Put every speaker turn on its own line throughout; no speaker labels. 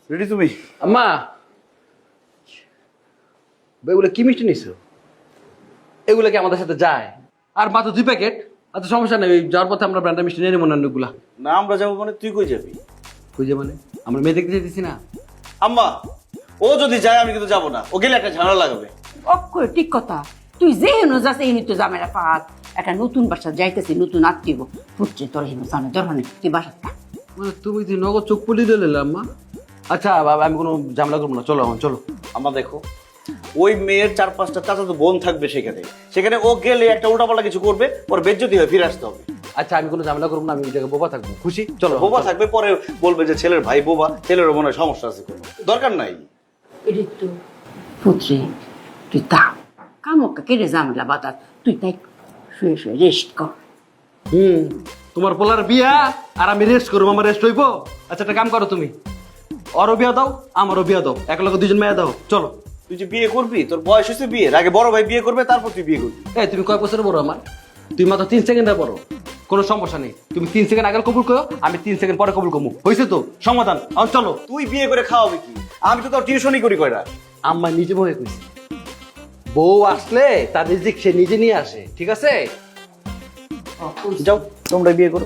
Ready তুমি?
আম্মা এগুলো কি মিষ্টি নিছো? এগুলো কি আমাদের সাথে যায়? আর মাত্র 2 প্যাকেট। আচ্ছা সমস্যা নেই, যাওয়ার পথে আমরা ব্র্যান্ডের মিষ্টি নিয়ে নেবো না অন্যগুলা।
না আমরা যাবো মানে তুই কই যাবি?
বুঝে মানে আমরা মেয়ে দেখতে যেতেছি না।
আম্মা ও যদি যায় আমি কিন্তু যাবো না, ও গেলে একটা ঝামেলা লাগাবে।
অক্ষয় ঠিক কথা, তুই যে হেন যাস এই তো জামেরা পাত। একটা নতুন বাসা যাইতেছি, নতুন আত্মীয় পুত্রে তোর হেন জানে দরকার নেই, তুই বাসা থাক।
মানে তুমি যে নগদ চোখ পুলি দিলে আম্মা। আচ্ছা বাবা আমি কোনো ঝামেলা করবো না, চলো চলো।
আম্মা দেখো ওই মেয়ের 4-5টা চাচাতো বোন থাকবে সেখানে, সেখানে ও গেলে একটা উল্টাপাল্টা কিছু করবে, ওর বেজ্জতি হয়ে ফিরে আসতে হবে।
আচ্ছা আমি কোনো ঝামেলা করবো না, আমি ওই জায়গায় বোবা থাকবো, খুশি? চলো।
বোবা থাকবে, পরে বলবে যে ছেলের ভাই বোবা, ছেলেরও মনে হয় সমস্যা আছে, কোনো দরকার নাই।
এটা তো পুত্রে তুই তা কামকা কেড়ে জামেলা বাতাস, তুই তাই শুয়ে শুয়ে রেস্ট কর।
তোমার পোলার বিয়া আর আমি রেস্ট করবো, আমার রেস্ট হইবো? আচ্ছা একটা কাম করো তুমি, ওরও বিয়া দাও আমারও বিয়া দাও, এক লগে 2জন মেয়ে দাও, চলো।
তুই যে বিয়ে করবি, তোর বয়স হয়েছে বিয়ের, আগে বড় ভাই বিয়ে করবে তারপর তুই বিয়ে করবি।
এই তুমি কয় বছর বড় আমার? তুই মাত্র 3 সেকেন্ডে বড়, কোনো সমস্যা নেই। তুমি 3 সেকেন্ড আগে কবুল করো, আমি 3 সেকেন্ড পরে কবুল করবো, হয়েছে তো সমাধান। এখন চলো।
তুই বিয়ে করে খাওয়াবি কি? আমি তো তোর টিউশনই করি কয়টা।
আম্মা নিজে বয়ে কইছি, বউ আসলে তার রিজিক সে নিজে নিয়ে আসে, ঠিক আছে?
যাও তোমরা বিয়ে করো,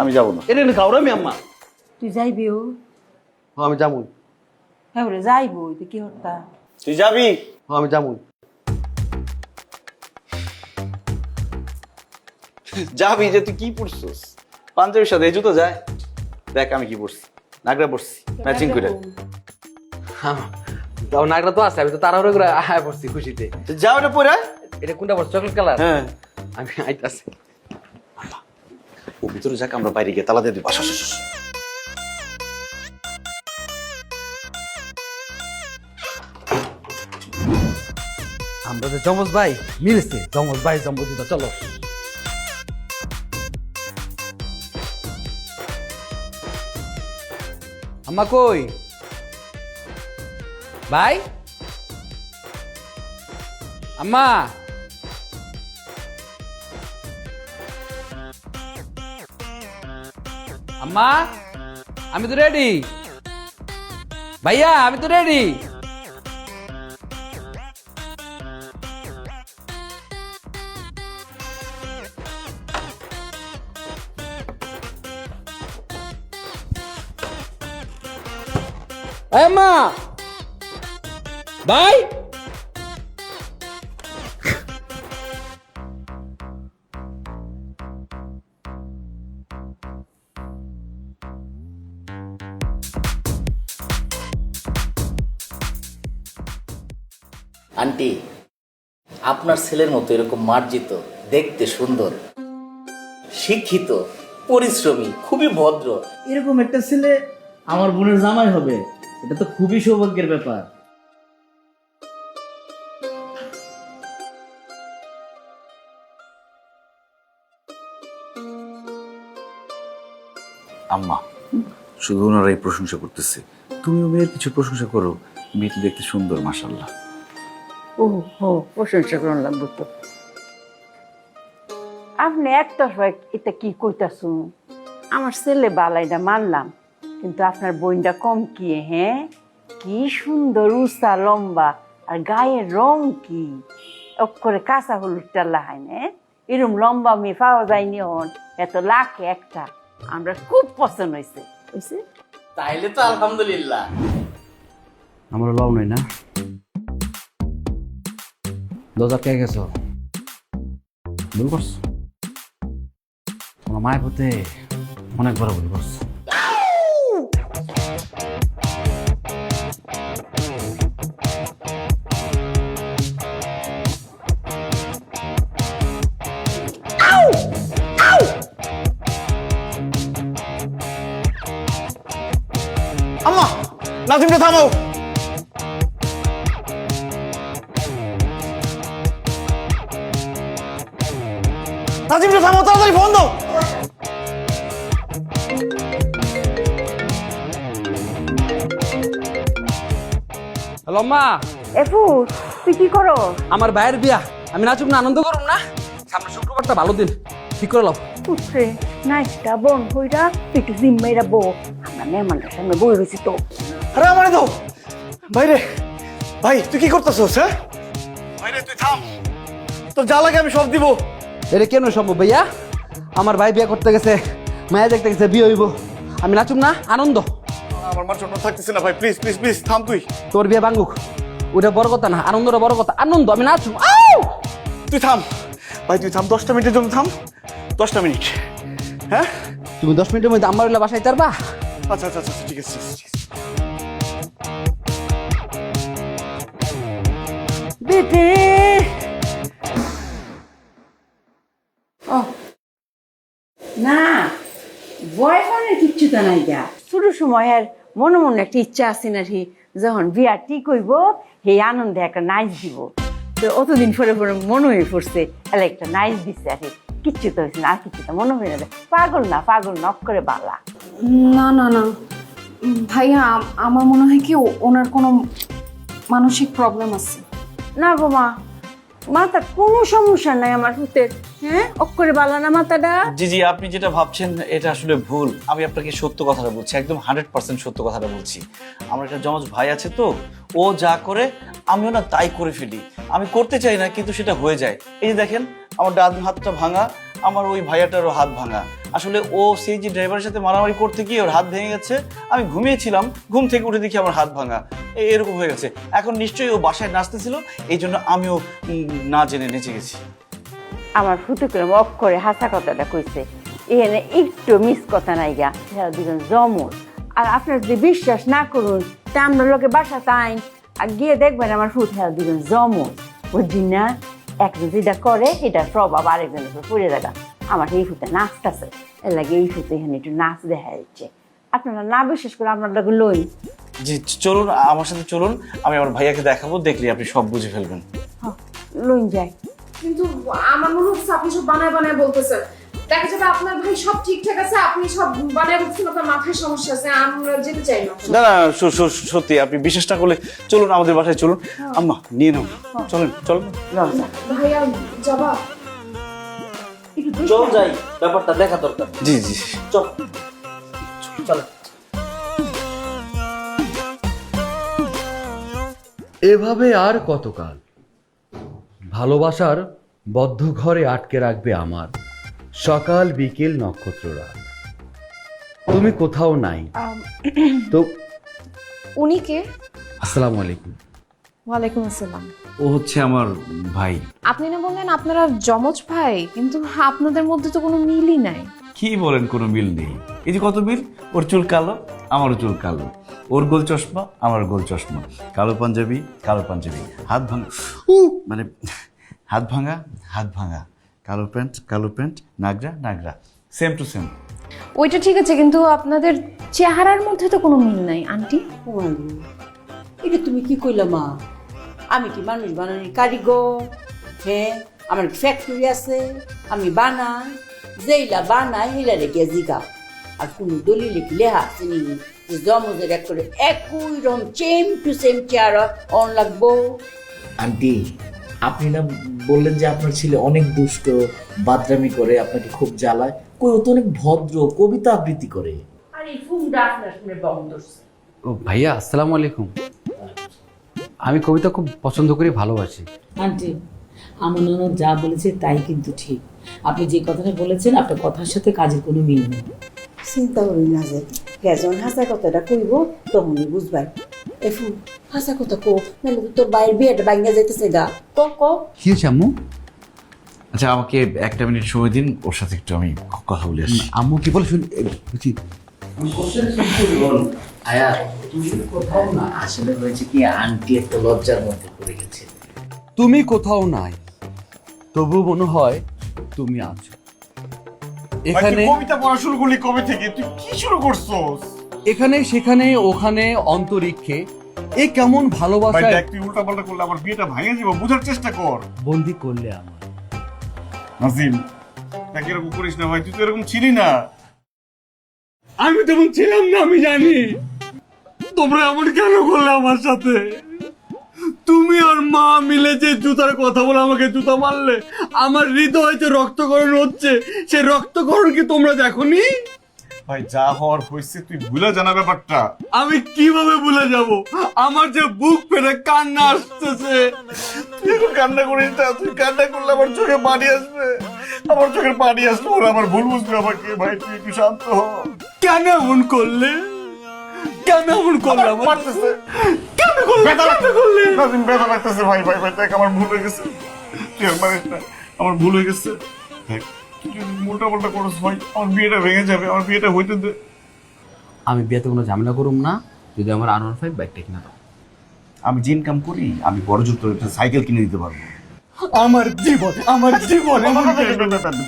আমি যাবো না।
এটা খাও আমি আম্মা।
তুই যাইবি ও?
আমি যাবো।
হ্যাঁ রে যাইবো, তুই কি হতা?
তুই যাবি?
আমি যাবো।
যাবি যে তুই কি পড়ছিস? পাঞ্জাবির সাথে এই জুতো যায়? দেখ আমি কি পড়ছি, নাগরা পড়ছি ম্যাচিং করে।
যাও, নাগরা তো আছে, আমি তো তাড়াহুড়ো করে আয়া পড়ছি খুশিতে।
যাও এটা পরে।
এটা কোনটা পড়ছে? Chocolate colour?
হ্যাঁ
আমি আইতাছি।
ও ভিতরে যাক, আমরা বাইরে গিয়ে তালা দিয়ে দিই।
আমরা যে জমজ ভাই মিলছে, জমজ ভাই জম্বুদা, চলো। আম্মা কই ভাই? আম্মা আম্মা আমি তো রেডি। ভাইয়া আমি তো রেডি। আম্মা ভাই
আন্টি, আপনার ছেলের মতো এরকম মার্জিত, দেখতে সুন্দর, শিক্ষিত, পরিশ্রমী, খুবই ভদ্র এরকম একটা ছেলে আমার বোনের জামাই হবে, এটা তো খুবই সৌভাগ্যের ব্যাপার।
আম্মা শুধু ওনারাই প্রশংসা করতেছে, তুমিও মেয়ের কিছু প্রশংসা করো। মেয়েটি দেখতে সুন্দর মাশাআল্লাহ।
ও হো প্রশংসা করুন লাগবো তো। আপনি একটা এটা কি কইতাছুন? আমার ছেলে বালাইটা মানলাম, কিন্তু আপনার বোনটা কম কি? হ্যাঁ কি সুন্দর উঁচা লম্বা, আর গায়ের রং কি করে কাঁচা হলুদটা লাহাই না, এরম লম্বা মেয়ে পাওয়া যায়নি হন, এত লাখে একটা। আমরা খুব পছন্দ হয়েছে বুঝছি।
তাইলে তো আলহামদুলিল্লাহ।
আমার লও নাই না, দরজা পেয়ে গেছো, ভুল করছো। তোমার মায়ের প্রতি অনেক বড় ভুল করছো।
আম্মা নাজিমকে থামাও। নাজিমকে থামাও, তাড়াতাড়ি ফোন দাও।
হ্যালো মা।
এফু তুই কি করো?
আমার ভাইয়ের বিয়া, আমি নাচুক না, আনন্দ করুম না? সামনে শুক্রবারটা ভালো দিন, ঠিক করে লাও।
পুত্রে নাইটা বোন হইরা একটু জিম্মাইরা বউ, আমরা মেহমানটার সামনে বই রয়েছি তো।
আরে আমারে দাও ভাইরে, ভাই তুই কি করতেছস? হ্যাঁ ভাইরে তুই থাম, তোর যা লাগে আমি সব দিব।
এটা কেন সম্ভব ভাইয়া? আমার ভাই বিয়ে করতে গেছে, মায়া দেখতে গেছে, বিয়ে হইব, আমি নাচুম না? আনন্দ।
আমার মার জন্য থাকতেছে না ভাই, প্লিজ প্লিজ প্লিজ থাম তুই।
তোর বিয়ে ভাঙুক, ওটা বড় কথা না, আনন্দটা বড় কথা। আনন্দ, আমি নাচুম। আউ!
তুই থাম ভাই, তুই থাম, 10টা মিনিটের জন্য থাম, 10টা মিনিট। হ্যাঁ
তুমি 10 মিনিটের মধ্যে আমার হইলে বাসায় তারবা?
আচ্ছা আচ্ছা আচ্ছা ঠিক আছে ঠিক আছে।
বেটে ও না, বয়ফ্রেন্ডের কিচ্ছু তো নাই গা। শুরু সময়ের মনে মনে একটা ইচ্ছা আছে না রে, যখন বিয়া ঠিক হইব সেই আনন্দে একটা নাইচ দিব। তো অতদিন পরে পরে মনে হয়ে পড়ছে, এলে একটা নাইচ দিচ্ছে আর কি। কিচ্ছু তো হয়েছে না, আর কিচ্ছু তো মনে হয় না। পাগল না পাগল নক করে বালা।
না না না ভাইয়া, আমার মনে হয় কি ওনার কোনো মানসিক প্রবলেম আছে।
না গো মা, মাথার কোনো সমস্যা নাই আমার পুতের। হ্যাঁ অক্ষরে বালা না মাথাটা।
জি জি, আপনি যেটা ভাবছেন এটা আসলে ভুল। আমি আপনাকে সত্য কথাটা বলছি, একদম 100% সত্য কথাটা বলছি। আমার একটা জমজ ভাই আছে, তো ও যা করে আমিও না তাই করে ফেলি। আমি করতে চাই না কিন্তু সেটা হয়ে যায়। এই যে দেখেন আমার ডান হাতটা ভাঙা, আমার ওই ভাইয়াটারও হাত ভাঙা। আসলে ও সেই যে ড্রাইভারের সাথে মারামারি করতে গিয়ে ওর হাত ভেঙে গেছে। আমি ঘুমিয়েছিলাম, ঘুম থেকে উঠে দেখি আমার হাত ভাঙা, এরকম হয়ে গেছে। এখন নিশ্চয়ই ও বাসায় নাচতেছিল, এই জন্য আমিও না জেনে নেচে গেছি।
আমার ফুটু করে অক্ষরে হাসা কথাটা কইছে, এখানে একটু মিস কথা নাই গা। হ্যাঁ দুজন জমজ। আর আপনার যদি বিশ্বাস না করুন তা আমরা লোকে বাসা তাই আর গিয়ে দেখবেন আমার ফুট হ্যাঁ দুজন জমজ। বুঝছি না, একজন যেটা করে এটা প্রভাব আরেকজনের উপর পড়ে দেখা। আমার এই ফুটে নাচতেছে, এর লাগে এই ফুটে এখানে একটু নাচ দেখা যাচ্ছে। আপনারা না বিশ্বাস করে আপনার লোক লই।
জি চলুন, আমার সাথে চলুন, আমি আমার ভাইয়াকে দেখাবো, দেখলে আপনি সব বুঝে ফেলবেন।
লইন যাই।
কিন্তু আমার মনে হচ্ছে আপনি সব বানায় বানায় বলতেছেন। দেখা যাবে আপনার ভাই সব ঠিকঠাক আছে, আপনি সব বানায় বলতেছেন, আপনার মাথায় সমস্যা আছে। আমরা যেতে চাই না।
না না সত্যি আপনি বিশ্বাস না করলে চলুন আমাদের বাসায় চলুন। আম্মা নিয়ে নাও, চলেন চলুন।
ভাইয়া যাবা?
চল যাই, ব্যাপারটা দেখা দরকার।
জি জি
চল চল।
এভাবে আর কতকাল ভালোবাসার বদ্ধ ঘরে আটকে রাখবে আমার সকাল বিকেল নক্ষত্র রাত। তুমি কোথাও নাই তো।
উনি কে?
আসসালামু আলাইকুম।
ওয়ালাইকুম আসসালাম।
ও হচ্ছে আমার ভাই।
আপনি না বললেন আপনারা জমজ ভাই, কিন্তু আপনাদের মধ্যে তো কোনো মিলই নাই।
কি বলেন, কোনো মিল নেই? এই যে কত মিল, ওর চুল কালো আমারও চুল কালো, ওর গোল চশমা আমার গোল চশমা, কালো পাঞ্জাবি কালো পাঞ্জাবি, হাত ভাঙা মানে হাত ভাঙা হাত ভাঙা, কালো pant, Nagra Nagra, same to same.
ওইটা ঠিক আছে, কিন্তু আপনাদের চেহারার মধ্যে তো কোনো মিল নাই আন্টি।
এটা তুমি কি কইলা মা? আমি কি মানুষ বানানোর কারিগর? হ্যাঁ আমার ফ্যাক্টরি আছে, আমি বানাই, যেইলা বানাই হেলা রেখে জিগা। আর কোনো দলিলে কি লেখা আছে নি যে জমজের এক করে একই রকম সেম টু সেম চেহারা অন লাগবো?
আন্টি, আপনি না বললেন যে আপনার ছেলে অনেক দুষ্ট, বাদরামি করে, আপনাকে খুব জ্বালায়। কই, ও তো অনেক ভদ্র, কবিতা আবৃত্তি করে।
আর এই ফোনটা আপনার শুনে বন্ধ।
ও ভাইয়া, আসসালামু আলাইকুম। আমি কবিতা খুব পছন্দ করি, ভালোবাসি।
আন্টি, আমার ননদ যা বলেছে তাই কিন্তু ঠিক। আপনি যে কথাটা বলেছেন আপনার কথার সাথে কাজের কোনো মিল নেই।
চিন্তা করি না যে হ্যাঁ যখন হাসা কথাটা কইব তখনই বুঝবাই। এ ফুল হাসা কথা কো, নাহলে তো তোর বাইরের বিয়েটা ভাঙিয়া যাইতেছে গা। ক
কি হয়েছে আম্মু?
আচ্ছা আমাকে একটা মিনিট সময় দিন, ওর সাথে একটু আমি কথা বলে আসি।
আম্মু কি বলে শুন বুঝি।
আয়া, তুমি কোথাও না। আসলে হয়েছে কি, আন্টি একটা লজ্জার মধ্যে পড়ে গেছে।
তুমি কোথাও নাই, তবু মনে হয় তুমি আছো এখানে।
কবিতা পড়া শুরু করলি কবে থেকে? তুই কি শুরু করছস?
এখানে সেখানে ওখানে অন্তরিক্ষে, এ কেমন ভালোবাসা
তুই উল্টাপাল্টা করলে আমার বিয়েটা ভাঙে যাবো, বুঝার চেষ্টা কর।
বন্দি করলে আমার।
নাজিম, তাকে এরকম করিস না ভাই, তুই তো এরকম ছিলি না। আমি তেমন ছিলাম না, আমি জানি। তোমরা এমন কেন করলে আমার সাথে? তুমি আর মা মিলে যে জুতার কথা বলে আমাকে জুতা মারলে, আমার হৃদয় যে রক্তকরণ হচ্ছে, সে রক্তকরণ কি তোমরা দেখোনি? ভাই যা হওয়ার হয়েছে তুই ভুলে জানা ব্যাপারটা।
আমি কিভাবে ভুলে যাব? আমার যে বুক ফেটে কান্না আসতেছে।
তুই এখন কান্না করিস না, তুই কান্না করলে আমার চোখে পানি আসবে, আমার চোখের পানি আসবে, ওরা আমার ভুল বুঝবে আমাকে। ভাই তুই একটু শান্ত হ।
কেন এমন করলে? কেন এমন করলে?
আমার মারতেছে,
কেন করলে?
ব্যথা
কেন করলে?
নাজিম ব্যথা লাগতেছে ভাই, ভাই ভাই দেখ আমার ভুল হয়ে গেছে, তুই আর মারিস না, আমার ভুল হয়ে গেছে। দেখ তুই যদি মোটা মোটা করস ভাই, আমার বিয়েটা ভেঙে যাবে, আমার বিয়েটা হইতে দে।
আমি বিয়েতে কোনো ঝামেলা করুম না যদি আমার R15 বাইকটা কিনা দাও।
আমি যে ইনকাম করি আমি বড় জোর তোর একটা সাইকেল কিনে দিতে পারবো।
আমার জীবন এমন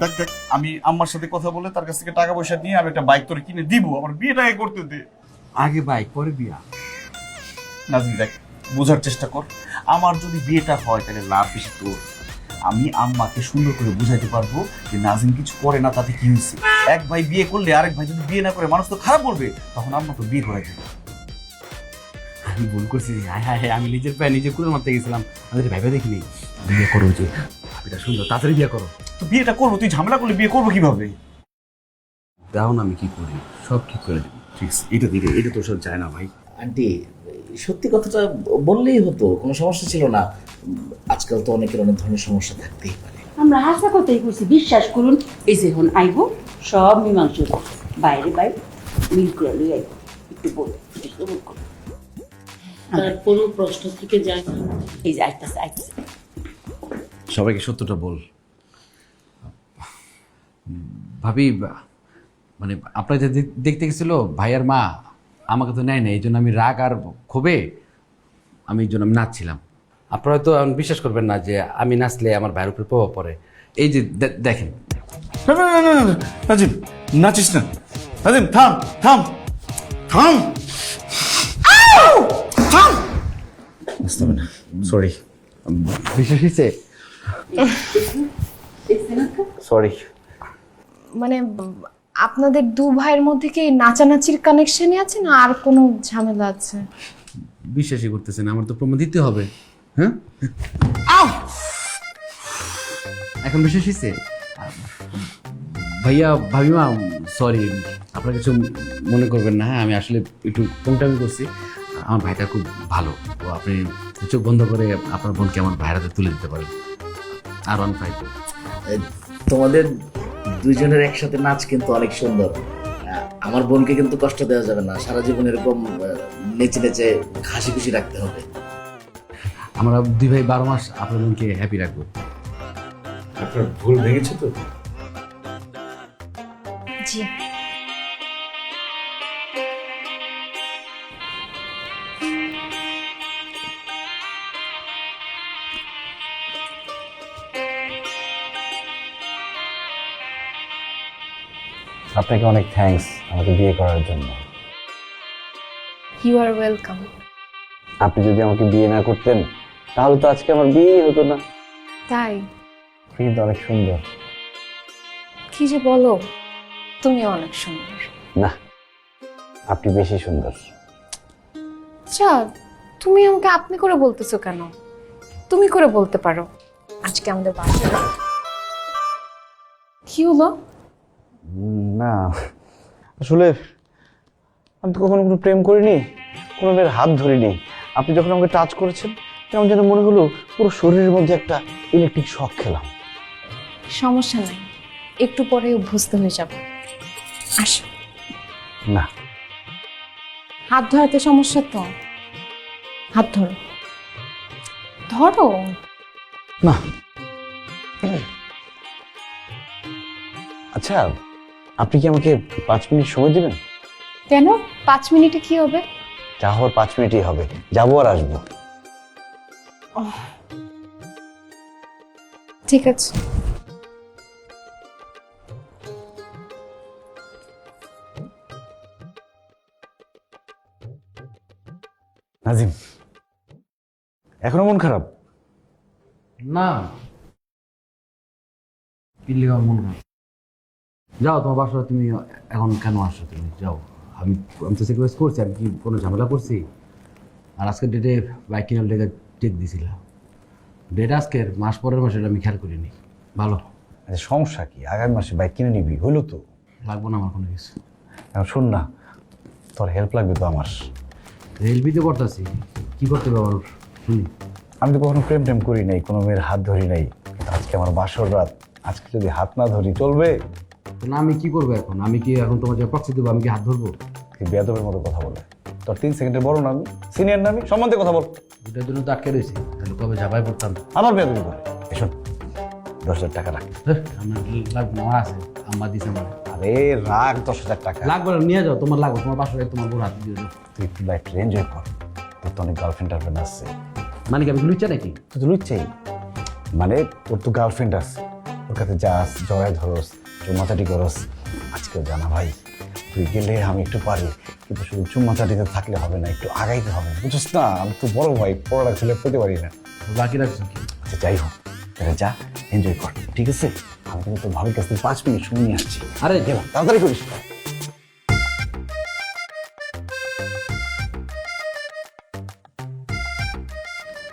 দেখ দেখ আমি আম্মার সাথে কথা বলে তার কাছ থেকে টাকা পয়সা নিয়ে আমি একটা বাইক তোর কিনে দিব, আমার বিয়েটা আগে করতে দে।
আগে বাইক পরে বিয়া।
নাজিম দেখ বোঝার চেষ্টা কর, আমার যদি বিয়েটা হয় তাহলে লাভ বেশি তোর। আমি আম্মাকে সুন্দর করে বুঝাইতে পারবো যে নাজিম কিছু করে না, তাতে কি হয়েছে। এক ভাই বিয়ে করলে আরেক ভাই যদি বিয়ে না করে মানুষ তো খারাপ করবে, তখন আম্মা তো বিয়ে করাই দেবে।
আমি ভুল করছি। হায় হায় হায়, আমি নিজের পায়ে নিজে কুড়ে মারতে গেছিলাম। আমাদের ভাইবা দেখিনি। বিয়ে করো যে ভাবিটা সুন্দর, তাড়াতাড়ি বিয়ে করো।
তো বিয়েটা করবো, তুই ঝামেলা করলে বিয়ে করবো কিভাবে?
দাও না, আমি কি করি সব ঠিক করে দিবি।
ঠিক আছে, এটা দিলে এটা তোর সাথে যায় না ভাই।
আন্টি সত্যি কথাটা বললেই হতো, কোনো সমস্যা ছিল না। আজকাল তো অনেকের অনেক ধরনের সমস্যা থাকতেই পারে।
আমরা হাসা কথাই কইছি, বিশ্বাস করুন। এই যে হন আইব সব মীমাংস বাইরে বাইরে মিল করে লই আইব, একটু বল একটু সবুর করুন।
তার কোনো প্রশ্ন থেকে যায় না।
এই যে আইতাছে আইতাছে।
সবাইকে সত্যটা বল।
ভাবি মানে আপনার যে দেখতে গেছিল ভাইয়ার মা, আমাকে তো নেয় না, এই জন্য আমি রাগ আর ক্ষোভে আমি এই জন্য আমি নাচছিলাম। আপনারা তো এখন বিশ্বাস করবেন না যে আমি নাচলে আমার ভাইয়ের উপরে প্রভাব পড়ে। এই যে দেখেন।
না না না না না, নাজিম নাচিস না। নাজিম থাম থাম থাম থাম। বুঝতে হবে না, সরি।
বিশ্বাস হয়েছে?
সরি।
মানে আপনাদের দু ভাইয়ের মধ্যে কি নাচানাচির কানেকশনই আছে না আর কোনো ঝামেলা আছে?
বিশ্বাসই করতেছেন, আমার তো প্রমাণ দিতে হবে। হ্যাঁ এখন বিশ্বাস হয়েছে? ভাইয়া ভাবিমা সরি, আপনারা কিছু মনে করবেন না। হ্যাঁ আমি আসলে একটু কমটামি করছি। আমার ভাইটা খুব ভালো, তো আপনি চোখ বন্ধ করে আপনার বোনকে আমার ভাইয়ের হাতে তুলে দিতে পারেন। R15।
তোমাদের দুইজনের একসাথে নাচ কিন্তু অনেক সুন্দর। আমার বোনকে কিন্তু কষ্ট দেওয়া যাবে না, সারা জীবন এরকম নেচে নেচে হাসি খুশি রাখতে হবে।
আমরা দুই ভাই 12 মাস আপনার বোনকে হ্যাপি রাখবো।
আপনার ভুল ভেঙেছে তো?
জি।
আপনাকে অনেক থ্যাঙ্কস আমাকে বিয়ে করার জন্য।
You are welcome.
আপনি যদি আমাকে বিয়ে না করতেন তাহলে তো আজকে আমার বিয়েই হতো না।
তাই?
আপনি কিন্তু অনেক সুন্দর।
কি যে বলো, তুমি অনেক সুন্দর।
না, আপনি বেশি সুন্দর।
আচ্ছা, তুমি আমাকে আপনি করে বলতেছো কেন? তুমি করে বলতে পারো। আজকে আমাদের বাসায় কি হলো?
না আসলে আমি তো কখনো কোনো প্রেম করিনি, কোনো মেয়ের হাত ধরিনি। আপনি যখন আমাকে টাচ করেছেন কেমন যেন মনে হলো পুরো শরীরের মধ্যে একটা ইলেকট্রিক শক খেলাম।
সমস্যা নাই, একটু পরে অভ্যস্ত হয়ে যাব। আসো।
না,
হাত ধরাতে সমস্যা তো? হাত ধরো ধরো।
না। আচ্ছা, আপনি কি আমাকে 5 মিনিট সময় দিবেন?
কেন? 5 মিনিটে কি হবে?
যা হওয়ার 5 মিনিটই হবে, যাবো আর আসবো।
ঠিক আছে।
নাজিম, এখনো মন খারাপ?
না, ইল্লিগাল মন খারাপ। যাও তোমার বাসা, তুমি এখন কেন আসছো? তুমি যাও। আমি তো রিকোয়েস্ট করছি, আমি কি কোনো ঝামেলা করছি? আর আজকের ডেটে বাইক কেনার ডেট দিয়েছিলাম। ডেট আজকের, মাস পরের মাসে আমি খেয়াল করিনি। ভালো।
আচ্ছা, সমস্যা কি? আগামী মাসে বাইক কিনে নিবি, হলো তো।
লাগবো না আমার কোনো কিছু।
এখন শোন না, তোর হেল্প লাগবে তো আমার।
রেলবিতে করতেছি, কি করতে হবে আমার শুনি।
আমি তো কখনো প্রেম টেম করি নাই, কোনো মেয়ের হাত ধরি নাই, কিন্তু আজকে আমার বাসর রাত, আজকে যদি হাত না ধরি চলবে?
না আমি কি করবো এখন? আমি কি এখন তোমার যে প্রক্সি দেবো, আমি কি হাত ধরবো?
তুই বেয়াদবের মতো কথা বলে। তোর 3 সেকেন্ডের বড় না আমি, সিনিয়র না আমি, সম্বন্ধে কথা বল।
ওটার জন্য তো আটকে রয়েছি, তাহলে কবে ঝাপাই পড়তাম।
আমার বেয়াদবি করে। শোন, 10,000 টাকা রাখ।
আমার লাগবে না, আমার আছে, আম্মা দিছে আমার।
আরে রাখ 10,000 টাকা।
লাগবে না, নিয়ে যাও, তোমার লাগবে, তোমার বাসায় তোমার বড় হাত দিয়ে যাও।
তুই একটু লাইফটা এনজয় কর, তোর তো অনেক গার্লফ্রেন্ড টার্লফ্রেন্ড আছে।
মানে কি আমি লুচ্চা নাকি?
তুই তো লুচ্ছাই, মানে তোর তো গার্লফ্রেন্ড আছে, ওর কাছে যাস, জড়াই ধরস, চুম্মাচাটি করস। আজকেও জানা ভাই, তুই গেলে আমি একটু পারি, কিন্তু শুধু চুম্মাচাটিতে থাকলে হবে না, একটু আগাইতে হবে, বুঝছিস না? আমি তো বড় ভাই, পড়াটা ছেলে পেতে পারি না।
বাকি রাখছো কি?
আচ্ছা যাই হোক, তাহলে যা এনজয় কর, ঠিক আছে? আমি কিন্তু তোর ভাবির কাছ থেকে 5 মিনিট শুনে নিয়ে আসছি।
আরে
গেলাম, তাড়াতাড়ি করিস।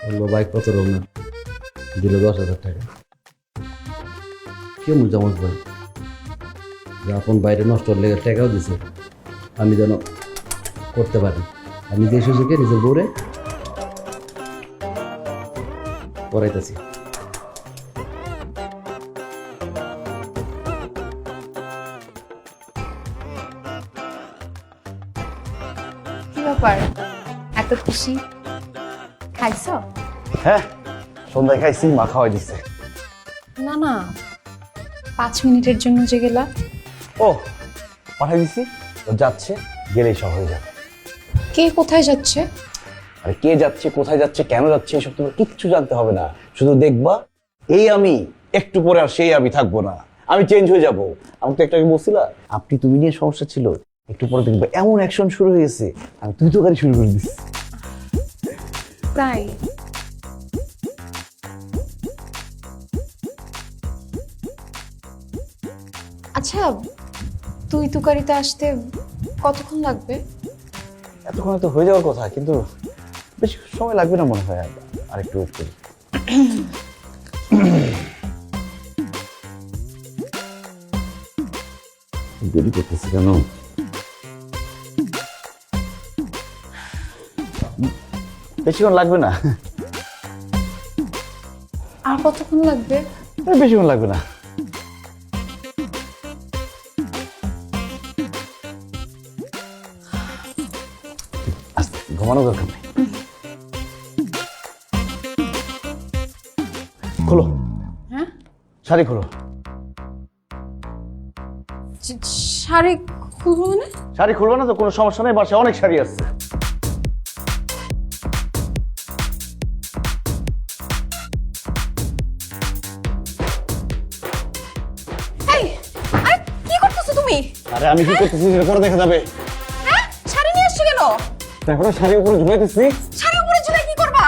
বললো বাইক কত রোগ না, দিল 10,000 টাকা। কেমন জামাজ ভাই, যে আপন বাইরে নষ্ট লেগে টাকাও দিছে, আমি যেন করতে পারি। আমি যে সুযোগে নিজের বউরে পড়াইতেছি।
কি ব্যাপার, এত খুশি? খাইছো?
হ্যাঁ, সন্ধ্যায় খাইছি, মা খাওয়াই দিচ্ছে।
না না, 5 মিনিটের জন্য যে গেলা।
ও পাঠাই দিছি, ও যাচ্ছে, গেলেই সব হয়ে যাবে।
কে কোথায় যাচ্ছে?
আরে কে যাচ্ছে, কোথায় যাচ্ছে, কেন যাচ্ছে, এসব তোমার কিচ্ছু জানতে হবে না। শুধু দেখবা এই আমি, একটু পরে আর সেই আমি থাকবো না, আমি চেঞ্জ হয়ে যাব। আমাকে তো একটা আগে বলছিলা আপনি তুমি নিয়ে সমস্যা ছিল, একটু পরে দেখবে এমন অ্যাকশন শুরু হয়ে গেছে, আমি তুই তো গাড়ি শুরু করে দিচ্ছি।
তাই? আচ্ছা, তুই তুকারিতে আসতে কতক্ষণ লাগবে?
এতক্ষণ তো হয়ে যাওয়ার কথা, কিন্তু বেশি সময় লাগবে না মনে হয়, আর একটু ওয়েট করি। দেরি করতেছি কেন? বেশিক্ষণ লাগবে না।
আর কতক্ষণ লাগবে?
বেশিক্ষণ লাগবে না। আস্তে, ঘুমানোর দরকার নেই। খোলো,
হ্যাঁ,
শাড়ি খোলো।
শাড়ি খুলবো মানে?
শাড়ি খুলবো না তো কোনো সমস্যা নেই, বাসায় অনেক শাড়ি আছে।
এই, আরে কি করতেছো তুমি?
আরে আমি কি করতেছি সেটা পরে দেখা যাবে।
হ্যাঁ, শাড়ি নিয়ে আসছো কেন?
দেখো না, শাড়ির উপরে ঝুলাইতেছি।
শাড়ি উপরে ঝুলাই কি করবা?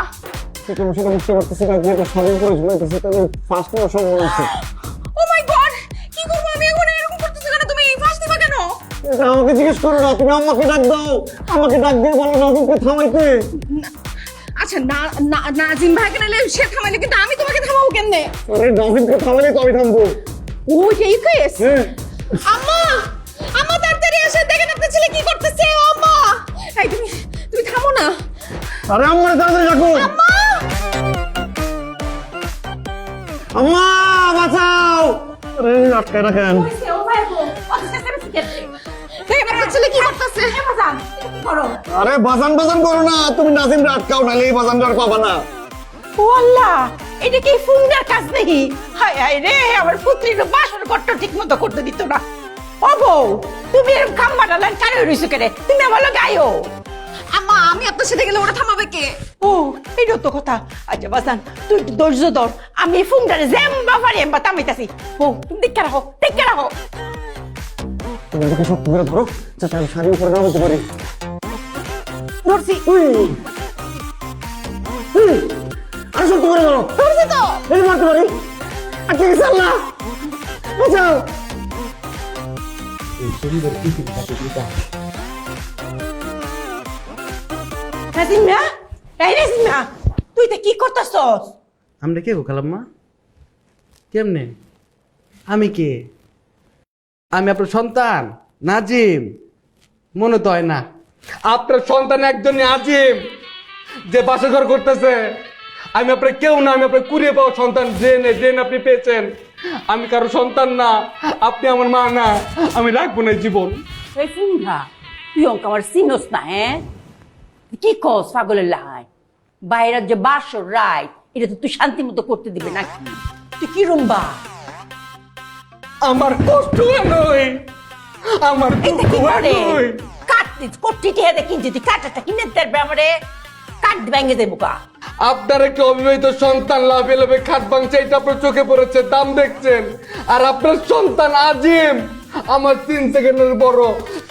তুমি সেটা বুঝতে পারতেছি না, যেহেতু শাড়ির উপরে ঝুলাইতেছি তাহলে ফার্স্ট নেওয়ার সম্ভাবনা আছে।
ও মাই গড, কি করবো আমি এখন? এরকম করতেছো কেন তুমি? ফাঁস দিবা কেন?
এটা আমাকে জিজ্ঞেস করো না, তুমি আমাকে ডাক দাও, আমাকে ডাক দিয়ে বলো নাজিমকে থামাইতে।
আচ্ছা, না না, নাজিম ভাইকে নাইলে সে থামাইলে, কিন্তু আমি তোমাকে থামাবো কেমনে?
আরে নাজিমকে থামাইলে তো আমি থামবো।
ও এই কেস?
হ্যাঁ।
আম্মা, আম্মা তাড়াতাড়ি এসে দেখেন আপনার ছেলে কি করতেছে। ও আম্মা, এই তুমি তুমি থামো না।
আরে আম্মা তাড়াতাড়ি ডাকো।
আম্মা,
আম্মা বাঁচাও। আরে আটকায় রাখেন।
ও ভাই গো, দেখেন আপনার ছেলে কি করতেছে। বাজান, কি করো?
আরে বাজান বাজান করো না, তুমি নাজিমকে আটকাও, নাহলে এই বাজানটা আর পাবা না।
ও আল্লাহ, এটা কি ফুঙ্গার কাজ নাকি? হায় হায় রে, আমার পুত্রীর বাসর ঘরটা ঠিক মতো করতে দিত না। ও বউ, তুমি এরকম খাম্বাটা লাইন কারে রইছো কেন? তুমি আমার লগে আইও।
আম্মা, আমি আপনার সাথে গেলে ওরা থামাবে কে?
ও, এইটা তো কথা। আচ্ছা বাসান, তুই একটু ধৈর্য ধর, আমি এই ফুঙ্গারে যেমবা পারি এমবা থামাইতাছি। ও, তুমি দেখে রাখো, দেখে রাখো।
তুমি আমাকে শক্ত করে ধরো, যাতে আমি শাড়ির উপরে না বলতে পারি।
ধরছি।
আর শক্ত করে ধরো।
ধরছি তো।
এই মারতে পারি। আটকে গেছে, আল্লাহ বাঁচাও।
নাজিমা, এই নাজিমা, তুই তো কি করতেছস?
আমরা কে গো খালাম্মা? কেমনে? আমি কে? আমি আপনার সন্তান নাজিম। মনে তো হয় না।
আপনার সন্তান একজনই আজিম, যে বাসা ঘর করতেছে। আমি আপনার কেউ না, আমি আপনার কুড়িয়ে পাওয়া সন্তান। জেন আপনি পেয়েছেন। আমি কারো সন্তান না, আপনি আমার মা না, আমি রাখবো না এই জীবন।
এই ফুঙ্গা তুই অঙ্ক আমার চিনস না, হ্যাঁ? কি কস পাগলের লাই? বাইরের যে বাসর রায় এটা তো তুই শান্তি মতো করতে দিবে নাকি? তুই কি রুম্বা?
আমার কষ্ট নয়, আমার দুঃখ নয়।
কাটতিস কোটি টিয়া দেখি যদি কাটাটা কিনে দেবে আমারে কাট ভেঙে দেবো কা।
আপনার একটা অবিবাহিত সন্তান লাভে লাভে খাট ভাঙছে, এটা আপনার চোখে পড়েছে, দাম দেখছেন। আর আপনার সন্তান আজিম আমার 3 সেকেন্ডের বড়,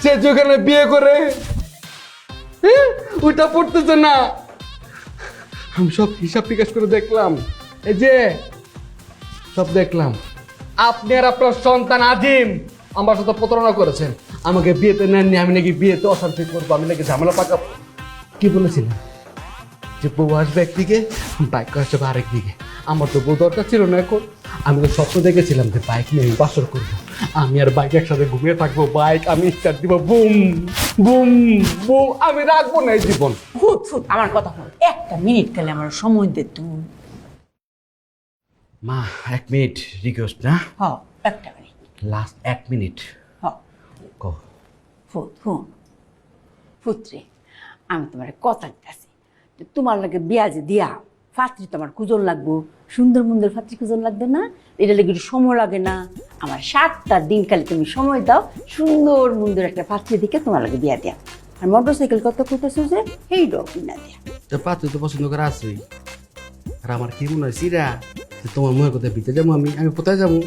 সে যেখানে বিয়ে করে ওইটা পড়তেছে না। আমি সব হিসাব নিকাশ করে দেখলাম, এই যে সব দেখলাম। আপনি আর আপনার সন্তান আজিম আমার সাথে প্রতারণা করেছেন। আমাকে বিয়েতে নেননি, আমি নাকি বিয়েতে অশান্তি করবো, আমি নাকি ঝামেলা পাকাবো। কি বলেছিলেন? যে বউ আসবে একদিকে, বাইক আসবে আরেক দিকে। আমার তো বউ দরকার ছিল না এখন। আমি তো স্বপ্ন দেখেছিলাম যে বাইক নিয়ে আমি বাসর করবো, আমি আর বাইক একসাথে ঘুমিয়ে থাকবো। বাইক আমি স্টার্ট দিব, বুম বুম বুম। আমি রাখবো না এই জীবন।
ফুট ফুট আমার কথা হল, একটা মিনিট খেলে আমার সময় দে তুই।
মা 1 মিনিট রিকোয়েস্ট না,
হ একটা মিনিট,
লাস্ট 1 মিনিট।
হ
কো
ফুট ফুট ফুটরে, আমি তোমার কথা দিতেছি, তোমার লাগে বিয়াজে দিয়া ফাত্রি তোমার কুজন লাগবো, সুন্দর মুন্দর ফাত্রি কুজন লাগবে না? এটা লেগে একটু সময় লাগে না? আমার 7টা দিন কালে তুমি সময় দাও, সুন্দর মুন্দর একটা ফাত্রি দিকে তোমার লাগে বিয়া দেয়া। আর মোটর সাইকেল কত করতেছো যে এই ডক কিনা দেয়া।
তো পাত্র তো পছন্দ করা আছে। আর আমার কি মনে হয় সিরা, তোমার মুখের কথা ভিতরে যাবো আমি কোথায় যাবো?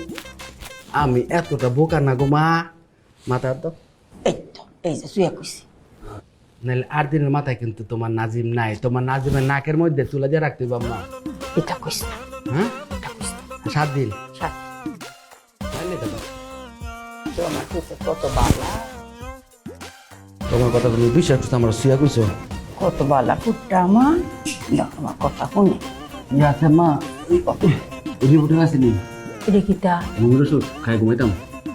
আমি এতটা বোকা না গো মা, মাথা তো
এই তো এই যে শুয়ে কইছি।
নাহলে 8 দিনের মাথায় কিন্তু তোমার নাজিম নাই। তোমার নাজিমের নাকের মধ্যে তুলে দিয়ে রাখতে হবে মা।
এটা কইস না,
হ্যাঁ
এটা কইস না।
7 দিন
সাত
তাইলে তো দাও।
তোমার কাছে কত বালা,
তোমার কথা তুমি বিশ্বাস করছো? আমার শুয়া কইছো
কত বালা ফুটটা আমার। দাও আমার কথা শুনে।
ইয়া আছে মা, রিপোর্টার আছে নি?
এটা কি তা?
ঘুমের ওষুধ খাই ঘুমাইতাম।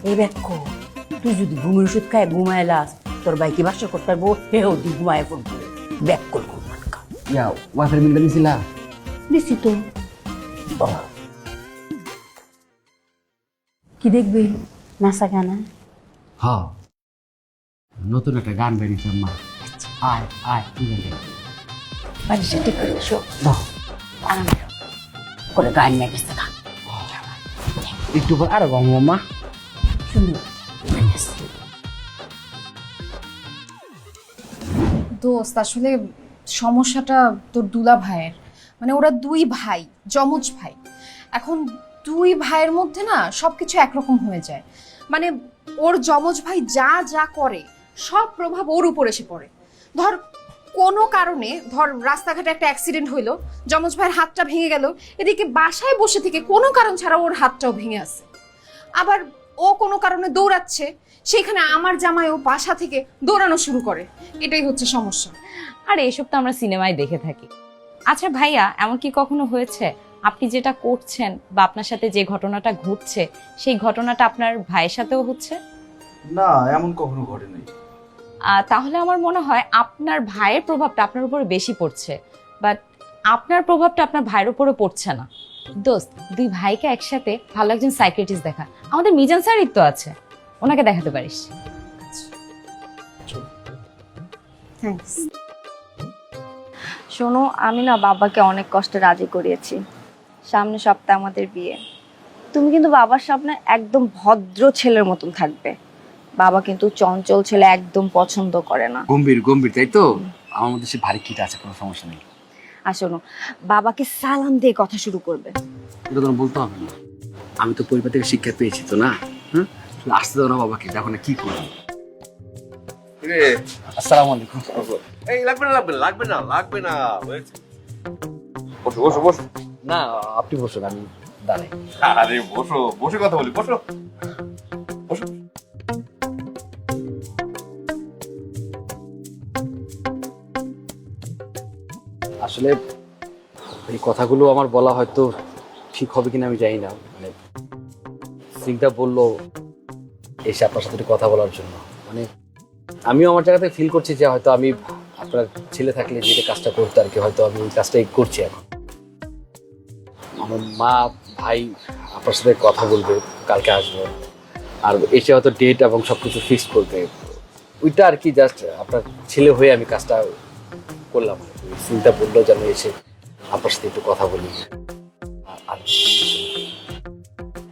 এই ব্যাখ্য তুই যদি ঘুমের ওষুধ খায় ঘুমাইলাস, তোর বাইকে বাসা করতে পারবো, হেও তুই ঘুমায় পড়বো। ব্যাক করবো
ইয়া ওয়াইফাই মিলটা নিছিলা?
দিছি তো। কি দেখবি নাচা গানা?
হ্যাঁ, নতুন একটা গান বেরিয়েছে মা। আয় আয় তুই
বাড়ির সাথে করে এসো, আরাম করে গান মেরেছে গান
একটু পর আরো গাম মা।
সুন্দর।
দোস্ত আসলে সমস্যাটা তোর দুলা ভাইয়ের, মানে ওরা 2 ভাই, যমজ ভাই। এখন 2 ভাইয়ের মধ্যে না সবকিছু একরকম হয়ে যায়। মানে ওর যমজ ভাই যা যা করে সব প্রভাব ওর উপর এসে পড়ে। ধর কোনো কারণে, ধর রাস্তাঘাটে একটা অ্যাক্সিডেন্ট হইলো, যমজ ভাইয়ের হাতটা ভেঙে গেল, এদিকে বাসায় বসে থেকে কোনো কারণ ছাড়া ওর হাতটাও ভেঙে আসে। আবার ও কোনো কারণে দৌড়াচ্ছে, সেখানে আমার জামাইও বাসা থেকে দৌড়ানো শুরু করে। এটাই হচ্ছে সমস্যা।
আর এসব তো আমরা সিনেমায় দেখে থাকি। আচ্ছা ভাইয়া, এমন কি কখনো হয়েছে আপনি যেটা করছেন বা আপনার সাথে যে ঘটনাটা ঘটছে সেই ঘটনাটা আপনার ভাইয়ের সাথেও হচ্ছে?
না, এমন কখনো ঘটেনি।
তাহলে আমার মনে হয় আপনার ভাইয়ের প্রভাবটা আপনার উপরে বেশি পড়ছে, বাট আপনার প্রভাবটা আপনার ভাইয়ের উপরে পড়ছে না। দোস্ত, 2 ভাইকে একসাথে ভালো একজন সাইকিয়াট্রিস্ট দেখা। আমাদের মিজান স্যারই তো আছে, ওনাকে দেখাতে পারিস।
থ্যাঙ্কস।
শোনো, আমি না বাবাকে অনেক কষ্টে রাজি করিয়েছি। সামনে সপ্তাহে আমাদের বিয়ে। তুমি কিন্তু বাবার সামনে একদম ভদ্র ছেলের মতন থাকবে। বাবা কিন্তু চঞ্চল ছেলে একদম পছন্দ করে না।
গম্ভীর গম্ভীর, তাই তো? আমার মধ্যে সে ভারী কিট আছে, কোনো সমস্যা নেই।
আর শোনো, বাবাকে সালাম দিয়ে কথা শুরু করবে।
এটা তোমার বলতে হবে না, আমি তো পরিবার থেকে শিক্ষা পেয়েছি তো না। হ্যাঁ, আসতে দাও না বাবাকে, দেখো না কি করবো। আসসালামু আলাইকুম।
এই লাগবে না লাগবে না লাগবে না লাগবে না, হয়েছে। বসো বসো বসো।
না আপনি বসুন, আমি দাঁড়াই।
আরে বসো, বসে কথা বলি, বসো বসো।
আসলে এই কথাগুলো আমার বলা হয়তো ঠিক হবে কিনা আমি জানি না। মানে সিংটা বললো এসে আপনার সাথে একটু কথা বলার জন্য। মানে আমিও আমার জায়গাতে ফিল করছি যে হয়তো আমি আপনার ছেলে থাকলে যেটা কাজটা করতে আর কি, হয়তো আমি এই কাজটাই করছি এখন। আমার মা ভাই আপনার সাথে কথা বলবে, কালকে আসবে, আর এসে হয়তো ডেট এবং সব কিছু ফিক্স করবে, ওইটা আর কি জাস্ট আপনার ছেলে হয়ে আমি কাজটা করলাম। চিন্তা বললো যেন এসে আপনার সাথে একটু কথা বলি। আর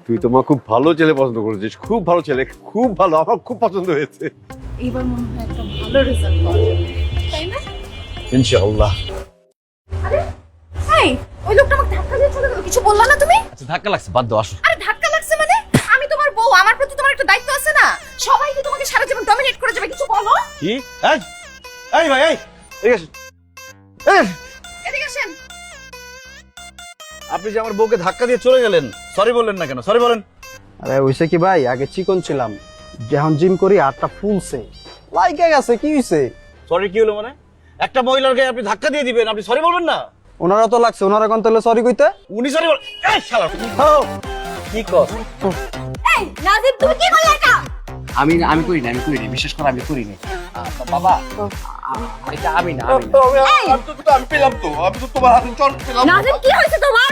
তুই তো মা খুব ভালো ছেলে পছন্দ করেছিস, খুব ভালো ছেলে, খুব ভালো, আমার খুব পছন্দ হয়েছে।
এবার মনে হয় একটা ভালো রেজাল্ট পাওয়া যাবে, তাই না?
ইনশাআল্লাহ।
এই, ওই লোকটা আমাকে ধাক্কা দিয়ে চলে গেল, কিছু বললা না তুমি?
আচ্ছা ধাক্কা লাগছে, বাদ দাও, আসো।
আরে ধাক্কা লাগছে মানে? আমি তোমার বউ, আমার প্রতি তোমার একটা দায়িত্ব আছে না? সবাই কি তোমাকে সারা জীবন ডমিনেট করে যাবে, কিছু বলো।
কি? এই ভাই, এই ঠিক আছে,
এদিকে আসেন।
আপনি যে আমার বউকে ধাক্কা দিয়ে চলে গেলেন, সরি বললেন না কেন? সরি বলেন।
আরে হইছে কি ভাই, আগে চিকন ছিলাম, যখন জিম করি হাতটা ফুলছে, লাইকে গেছে, কি হইছে?
সরি কি হলো মানে? একটা মহিলার গায়ে আপনি ধাক্কা দিয়ে দিবেন, আপনি সরি বলবেন না?
ওনারা তো লাগছে, ওনারা কোন তাহলে সরি কইতে?
উনি সরি বল। এই শালা
কি কর?
এই নাজিব, তুমি কি করলে এটা?
আমি করি না, বিশেষ করে আমি করি না। বাবা, এটা আমি না।
আমি পেলাম তো, আমি তো তোমার হাতে চল পেলাম।
নাজিব, কি হয়েছে তোমার?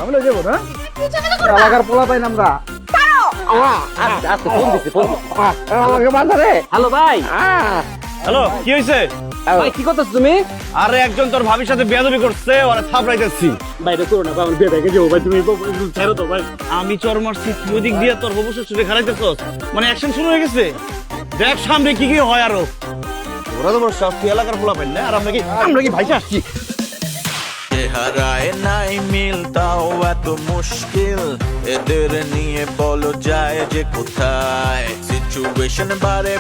আমি লয়ে যাবো না,
কি ঝামেলা করবা?
এলাকার পোলা পাইন আমরা। আমাকে বাঁধা রে।
হ্যালো ভাই।
হ্যালো, কি হয়েছে?
ভাই কি করতেছ তুমি?
আরে একজন তোর ভাবির সাথে বেয়াদবি করছে, ওরা থাপড়াইতেছি।
বাইরে করো না, আমার বিয়ে দেখে যাবো ভাই, তুমি ছেড়ো তো ভাই।
আমি চর মারছি, তুই ওদিক দিয়ে তোর হবু শ্বশুরে খারাইতেছস, মানে অ্যাকশন শুরু হয়ে গেছে। দেখ সামনে কি কি হয় আরো। ওরা তো সব এলাকার পোলা পাইন না, আর আমরা কি ভাইসা আসছি।
চেহারায় নাই মিল, তাও এত মুশকিল, এদের নিয়ে বলো যায় যে কোথায় সিচুয়েশন বারে